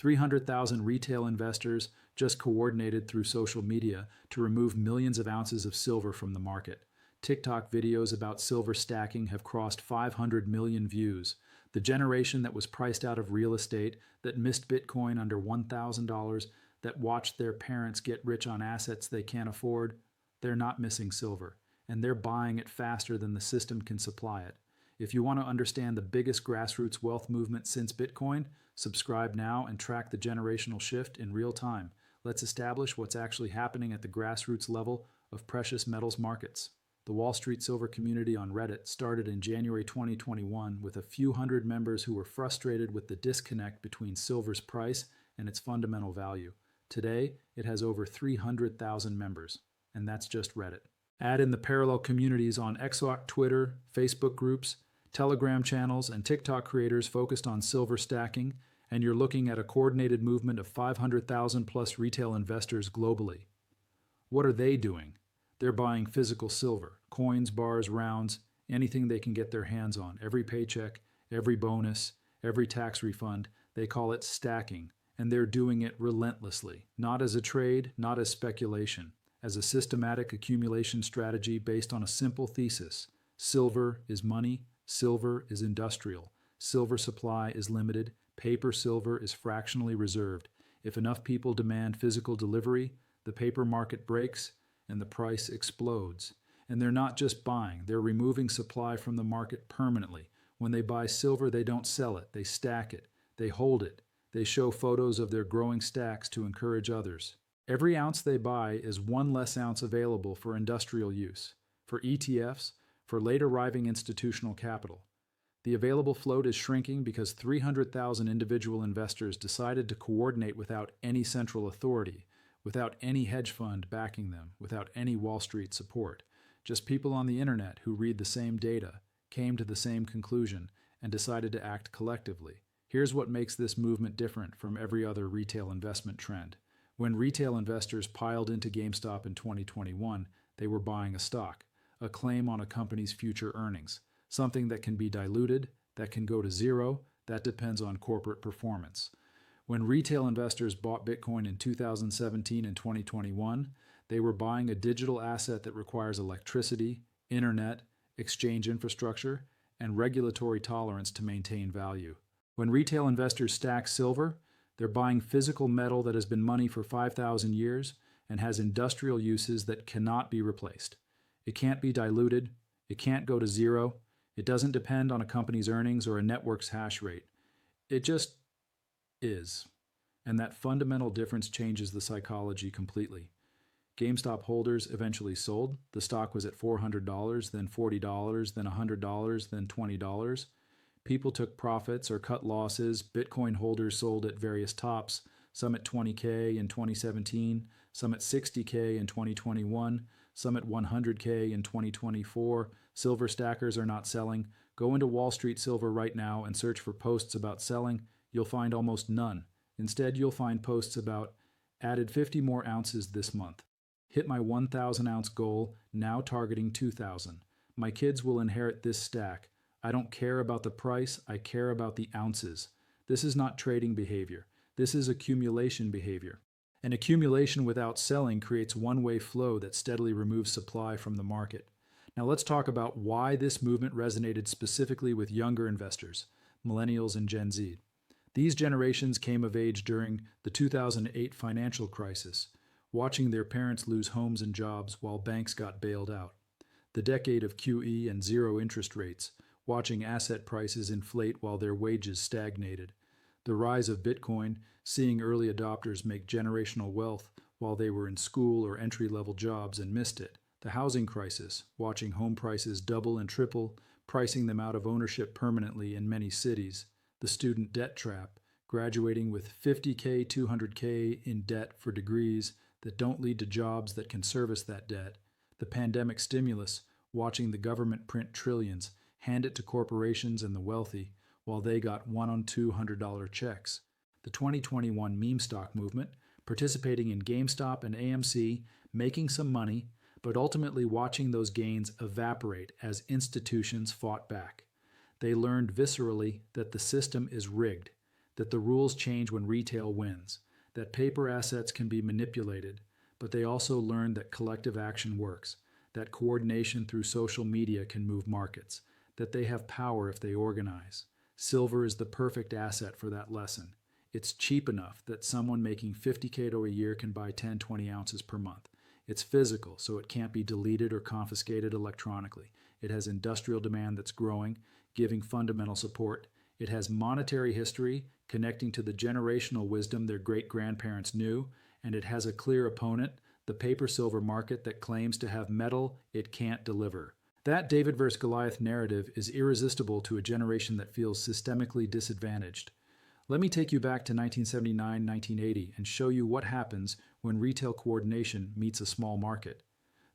300,000 retail investors just coordinated through social media to remove millions of ounces of silver from the market. TikTok videos about silver stacking have crossed 500 million views. The generation that was priced out of real estate, that missed Bitcoin under $1,000, that watched their parents get rich on assets they can't afford, they're not missing silver, and they're buying it faster than the system can supply it. If you want to understand the biggest grassroots wealth movement since Bitcoin, subscribe now and track the generational shift in real time. Let's establish what's actually happening at the grassroots level of precious metals markets. The Wall Street Silver community on Reddit started in January 2021 with a few hundred members who were frustrated with the disconnect between silver's price and its fundamental value. Today, it has over 300,000 members, and that's just Reddit. Add in the parallel communities on Xoc, Twitter, Facebook groups, Telegram channels, and TikTok creators focused on silver stacking, and you're looking at a coordinated movement of 500,000 plus retail investors globally. What are they doing? They're buying physical silver, coins, bars, rounds, anything they can get their hands on. Every paycheck, every bonus, every tax refund, they call it stacking, and they're doing it relentlessly, not as a trade, not as speculation, as a systematic accumulation strategy based on a simple thesis. Silver is money, silver is industrial, silver supply is limited, paper silver is fractionally reserved. If enough people demand physical delivery, the paper market breaks and the price explodes. And they're not just buying, they're removing supply from the market permanently. When they buy silver, they don't sell it, they stack it, they hold it, they show photos of their growing stacks to encourage others. Every ounce they buy is one less ounce available for industrial use, for ETFs, for late arriving institutional capital. The available float is shrinking because 300,000 individual investors decided to coordinate without any central authority, without any hedge fund backing them, without any Wall Street support. Just people on the internet who read the same data, came to the same conclusion, and decided to act collectively. Here's what makes this movement different from every other retail investment trend. When retail investors piled into GameStop in 2021, they were buying a stock, a claim on a company's future earnings, something that can be diluted, that can go to zero, that depends on corporate performance. When retail investors bought Bitcoin in 2017 and 2021, they were buying a digital asset that requires electricity, internet, exchange infrastructure, and regulatory tolerance to maintain value. When retail investors stack silver, they're buying physical metal that has been money for 5,000 years and has industrial uses that cannot be replaced. It can't be diluted, it can't go to zero, it doesn't depend on a company's earnings or a network's hash rate. It just is. And that fundamental difference changes the psychology completely. GameStop holders eventually sold. The stock was at $400, then $40, then $100, then $20. People took profits or cut losses. Bitcoin holders sold at various tops, some at $20K in 2017, some at $60K in 2021, some at $100K in 2024. Silver stackers are not selling. Go into Wall Street Silver right now and search for posts about selling. You'll find almost none. Instead, you'll find posts about added 50 more ounces this month. Hit my 1,000 ounce goal, now targeting 2,000. My kids will inherit this stack. I don't care about the price, I care about the ounces. This is not trading behavior. This is accumulation behavior. And accumulation without selling creates one-way flow that steadily removes supply from the market. Now let's talk about why this movement resonated specifically with younger investors, Millennials and Gen Z. These generations came of age during the 2008 financial crisis, watching their parents lose homes and jobs while banks got bailed out. The decade of QE and zero interest rates, watching asset prices inflate while their wages stagnated. The rise of Bitcoin, seeing early adopters make generational wealth while they were in school or entry-level jobs and missed it. The housing crisis, watching home prices double and triple, pricing them out of ownership permanently in many cities. The student debt trap, graduating with $50K, $200K in debt for degrees that don't lead to jobs that can service that debt. The pandemic stimulus, watching the government print trillions, hand it to corporations and the wealthy, while they got $1 on $200 checks. The 2021 meme stock movement, participating in GameStop and AMC, making some money, but ultimately watching those gains evaporate as institutions fought back. They learned viscerally that the system is rigged. that the rules change when retail wins, that paper assets can be manipulated, but they also learned that collective action works, that coordination through social media can move markets, that they have power if they organize. Silver is the perfect asset for that lesson. It's cheap enough that someone making $50K a year can buy 10, 20 ounces per month. It's physical, so it can't be deleted or confiscated electronically. It has industrial demand that's growing, giving fundamental support. It has monetary history, connecting to the generational wisdom their great-grandparents knew, and it has a clear opponent, the paper-silver market that claims to have metal it can't deliver. That David versus Goliath narrative is irresistible to a generation that feels systemically disadvantaged. Let me take you back to 1979-1980 and show you what happens when retail coordination meets a small market.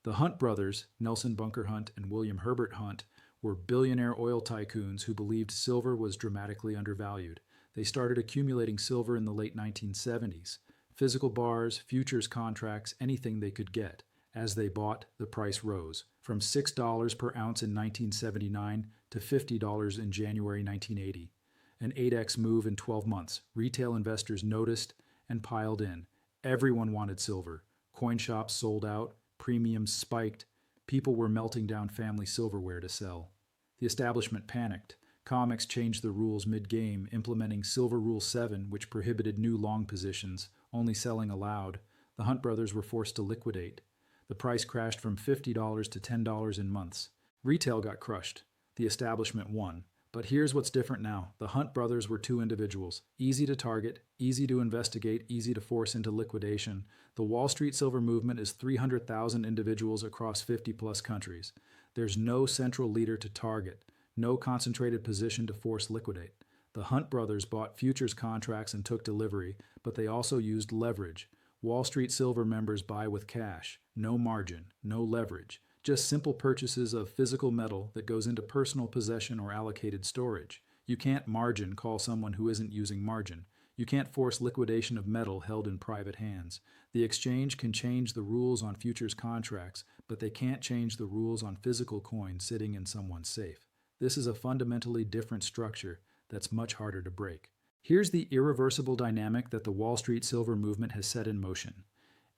The Hunt brothers, Nelson Bunker Hunt and William Herbert Hunt, were billionaire oil tycoons who believed silver was dramatically undervalued. They started accumulating silver in the late 1970s. Physical bars, futures contracts, anything they could get. As they bought, the price rose, from $6 per ounce in 1979 to $50 in January 1980. An 8x move in 12 months. Retail investors noticed and piled in. Everyone wanted silver. Coin shops sold out. Premiums spiked. People were melting down family silverware to sell. The establishment panicked. COMEX changed the rules mid-game, implementing Silver Rule 7, which prohibited new long positions, only selling allowed. The Hunt brothers were forced to liquidate. The price crashed from $50 to $10 in months. Retail got crushed. The establishment won. But here's what's different now. The Hunt brothers were two individuals. Easy to target, easy to investigate, easy to force into liquidation. The Wall Street silver movement is 300,000 individuals across 50-plus countries. There's no central leader to target, no concentrated position to force liquidate. The Hunt brothers bought futures contracts and took delivery, but they also used leverage. Wall Street silver members buy with cash. No margin, no leverage. Just simple purchases of physical metal that goes into personal possession or allocated storage. You can't margin call someone who isn't using margin. You can't force liquidation of metal held in private hands. The exchange can change the rules on futures contracts, but they can't change the rules on physical coins sitting in someone's safe. This is a fundamentally different structure that's much harder to break. Here's the irreversible dynamic that the Wall Street silver movement has set in motion.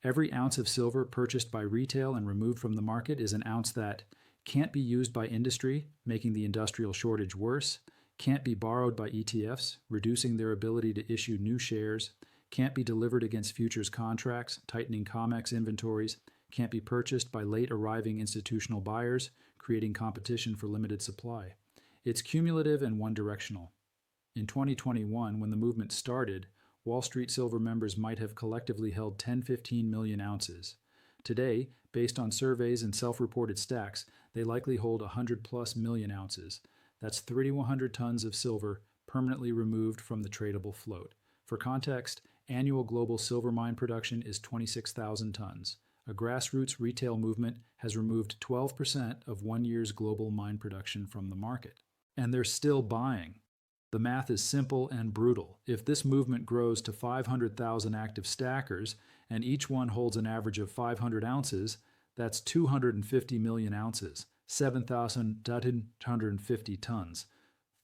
Every ounce of silver purchased by retail and removed from the market is an ounce that can't be used by industry, making the industrial shortage worse, can't be borrowed by ETFs, reducing their ability to issue new shares, can't be delivered against futures contracts, tightening COMEX inventories, can't be purchased by late arriving institutional buyers, creating competition for limited supply. It's cumulative and one-directional. In 2021, when the movement started, Wall Street silver members might have collectively held 10-15 million ounces. Today, based on surveys and self-reported stacks, they likely hold 100+ million ounces. That's 3,100 tons of silver permanently removed from the tradable float. For context, annual global silver mine production is 26,000 tons. A grassroots retail movement has removed 12% of 1 year's global mine production from the market. And they're still buying. The math is simple and brutal. If this movement grows to 500,000 active stackers, and each one holds an average of 500 ounces, that's 250 million ounces, 7,250 tons.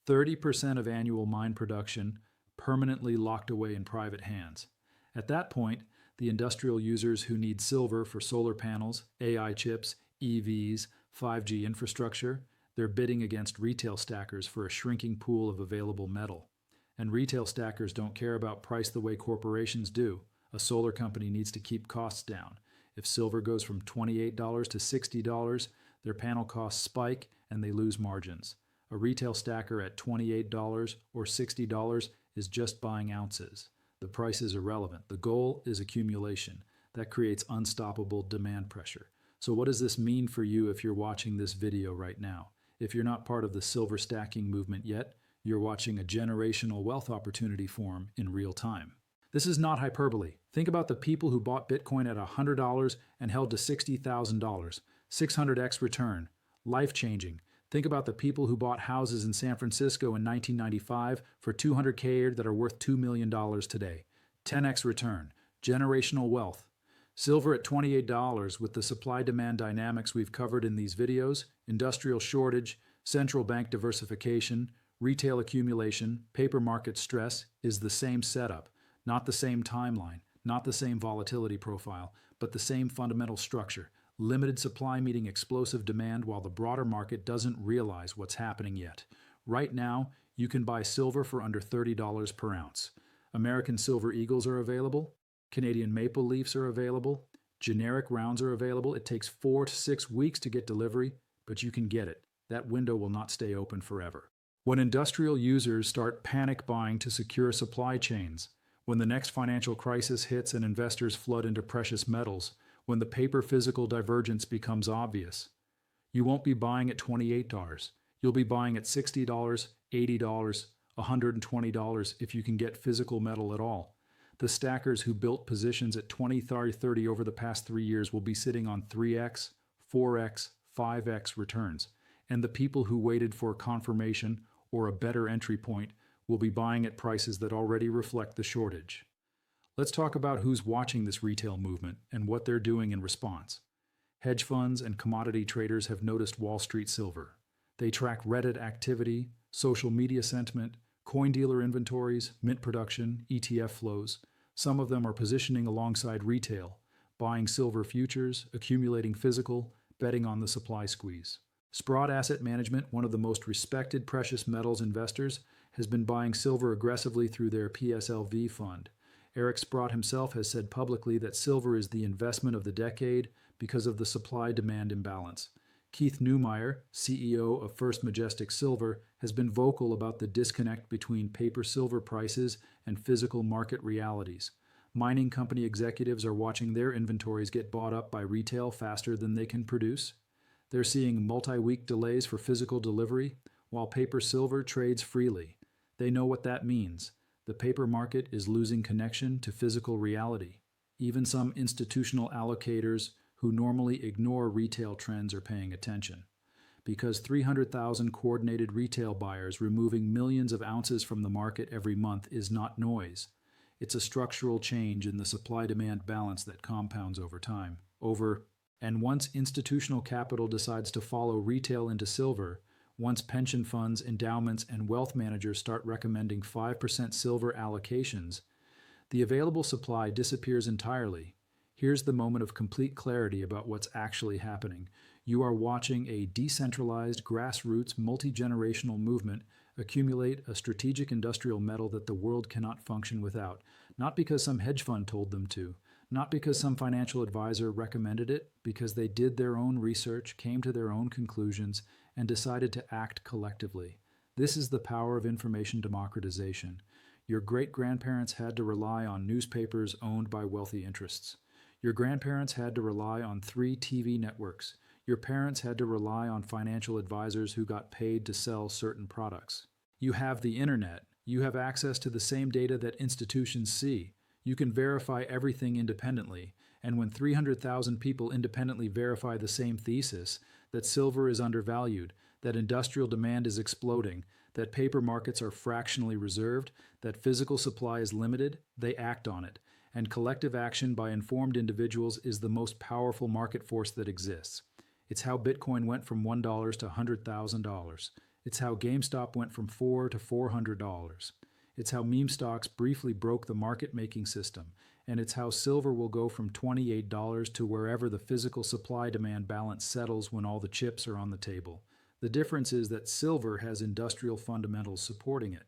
30% of annual mine production permanently locked away in private hands. At that point, the industrial users who need silver for solar panels, AI chips, EVs, 5G infrastructure, they're bidding against retail stackers for a shrinking pool of available metal. And retail stackers don't care about price the way corporations do. A solar company needs to keep costs down. If silver goes from $28 to $60, their panel costs spike and they lose margins. A retail stacker at $28 or $60 is just buying ounces. The price is irrelevant. The goal is accumulation. That creates unstoppable demand pressure. So what does this mean for you if you're watching this video right now? If you're not part of the silver stacking movement yet, you're watching a generational wealth opportunity form in real time. This is not hyperbole. Think about the people who bought Bitcoin at $100 and held to $60,000. 600x return. Life-changing. Think about the people who bought houses in San Francisco in 1995 for $200K that are worth $2 million today. 10x return. Generational wealth. Silver at $28 with the supply-demand dynamics we've covered in these videos, industrial shortage, central bank diversification, Retail accumulation, paper market stress is the same setup, not the same timeline, not the same volatility profile, but the same fundamental structure. Limited supply meeting explosive demand while the broader market doesn't realize what's happening yet. Right now, you can buy silver for under $30 per ounce. American Silver Eagles are available. Canadian Maple Leafs are available. Generic rounds are available. It takes 4 to 6 weeks to get delivery, but you can get it. That window will not stay open forever. When industrial users start panic buying to secure supply chains, when the next financial crisis hits and investors flood into precious metals, when the paper-physical divergence becomes obvious, you won't be buying at $28. You'll be buying at $60, $80, $120 if you can get physical metal at all. The stackers who built positions at 20, 30 over the past 3 years will be sitting on 3x, 4x, 5x returns. And the people who waited for confirmation or a better entry point will be buying at prices that already reflect the shortage. Let's talk about who's watching this retail movement and what they're doing in response. Hedge funds and commodity traders have noticed Wall Street silver. They track Reddit activity, social media sentiment, coin dealer inventories, mint production, ETF flows. Some of them are positioning alongside retail, buying silver futures, accumulating physical, betting on the supply squeeze. Sprott Asset Management, one of the most respected precious metals investors, has been buying silver aggressively through their PSLV fund. Eric Sprott himself has said publicly that silver is the investment of the decade because of the supply-demand imbalance. Keith Neumeyer, CEO of First Majestic Silver, has been vocal about the disconnect between paper silver prices and physical market realities. Mining company executives are watching their inventories get bought up by retail faster than they can produce. They're seeing multi-week delays for physical delivery, while paper silver trades freely. They know what that means. The paper market is losing connection to physical reality. Even some institutional allocators who normally ignore retail trends are paying attention. Because 300,000 coordinated retail buyers removing millions of ounces from the market every month is not noise. It's a structural change in the supply-demand balance that compounds over time. And once institutional capital decides to follow retail into silver, once pension funds, endowments, and wealth managers start recommending 5% silver allocations, the available supply disappears entirely. Here's the moment of complete clarity about what's actually happening. You are watching a decentralized, grassroots, multi-generational movement accumulate a strategic industrial metal that the world cannot function without, not because some hedge fund told them to, not because some financial advisor recommended it, because they did their own research, came to their own conclusions, and decided to act collectively. This is the power of information democratization. Your great-grandparents had to rely on newspapers owned by wealthy interests. Your grandparents had to rely on 3 TV networks. Your parents had to rely on financial advisors who got paid to sell certain products. You have the internet. You have access to the same data that institutions see. You can verify everything independently, and when 300,000 people independently verify the same thesis, that silver is undervalued, that industrial demand is exploding, that paper markets are fractionally reserved, that physical supply is limited, they act on it. And collective action by informed individuals is the most powerful market force that exists. It's how Bitcoin went from $1 to $100,000. It's how GameStop went from $4 to $400. It's how meme stocks briefly broke the market-making system, and it's how silver will go from $28 to wherever the physical supply-demand balance settles when all the chips are on the table. The difference is that silver has industrial fundamentals supporting it.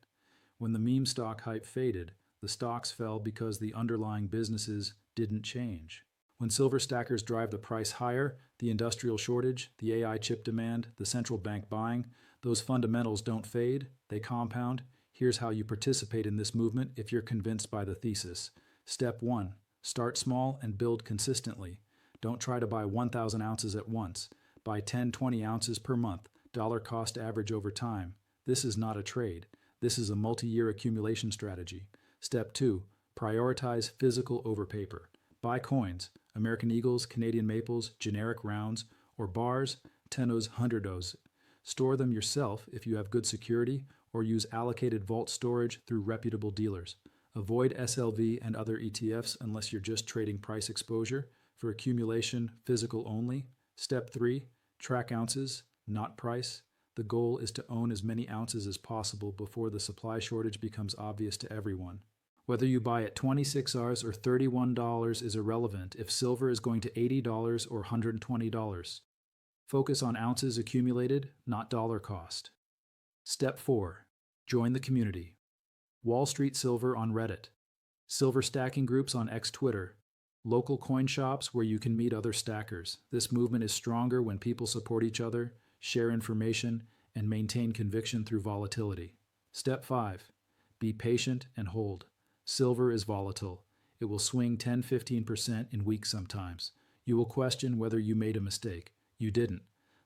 When the meme stock hype faded, the stocks fell because the underlying businesses didn't change. When silver stackers drive the price higher, the industrial shortage, the AI chip demand, the central bank buying, those fundamentals don't fade, they compound. Here's how you participate in this movement if you're convinced by the thesis. Step 1. Start small and build consistently. Don't try to buy 1,000 ounces at once. Buy 10, 20 ounces per month, dollar cost average over time. This is not a trade. This is a multi-year accumulation strategy. Step 2. Prioritize physical over paper. Buy coins, American Eagles, Canadian Maples, generic rounds, or bars, tenos, hunderdos. Store them yourself if you have good security, or use allocated vault storage through reputable dealers. Avoid SLV and other ETFs unless you're just trading price exposure. For accumulation, physical only. Step 3, track ounces, not price. The goal is to own as many ounces as possible before the supply shortage becomes obvious to everyone. Whether you buy at $26 or $31 is irrelevant if silver is going to $80 or $120. Focus on ounces accumulated, not dollar cost. Step 4. Join the community. Wall Street Silver on Reddit. Silver stacking groups on X Twitter. Local coin shops where you can meet other stackers. This movement is stronger when people support each other, share information, and maintain conviction through volatility. Step 5. Be patient and hold. Silver is volatile. It will swing 10-15% in weeks sometimes. You will question whether you made a mistake. You didn't.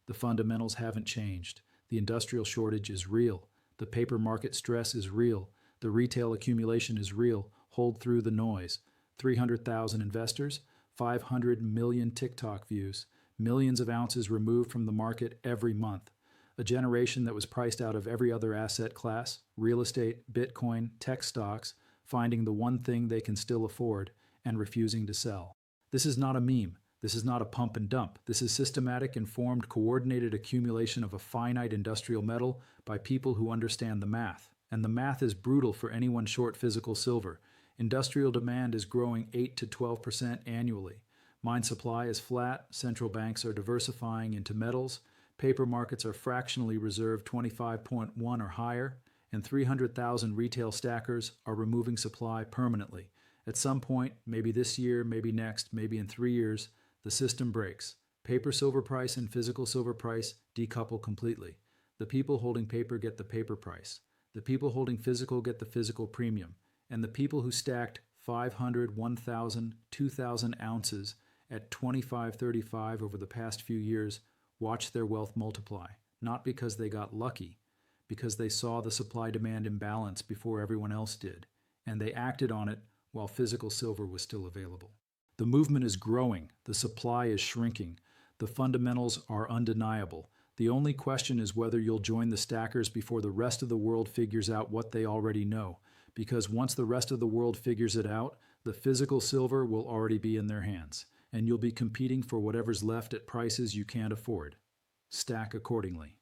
The fundamentals haven't changed. The industrial shortage is real. The paper market stress is real. The retail accumulation is real. Hold through the noise. 300,000 investors, 500 million TikTok views, millions of ounces removed from the market every month. A generation that was priced out of every other asset class, real estate, Bitcoin, tech stocks, finding the one thing they can still afford and refusing to sell. This is not a meme. This is not a pump and dump. This is systematic, informed, coordinated accumulation of a finite industrial metal by people who understand the math. And the math is brutal for anyone short physical silver. Industrial demand is growing 8 to 12% annually. Mine supply is flat. Central banks are diversifying into metals. Paper markets are fractionally reserved 25.1 or higher. And 300,000 retail stackers are removing supply permanently. At some point, maybe this year, maybe next, maybe in 3 years, the system breaks. Paper silver price and physical silver price decouple completely. The people holding paper get the paper price. The people holding physical get the physical premium. And the people who stacked 500, 1,000, 2,000 ounces at 25.35 over the past few years watch their wealth multiply, not because they got lucky, because they saw the supply-demand imbalance before everyone else did, and they acted on it while physical silver was still available. The movement is growing. The supply is shrinking. The fundamentals are undeniable. The only question is whether you'll join the stackers before the rest of the world figures out what they already know, because once the rest of the world figures it out, the physical silver will already be in their hands, and you'll be competing for whatever's left at prices you can't afford. Stack accordingly.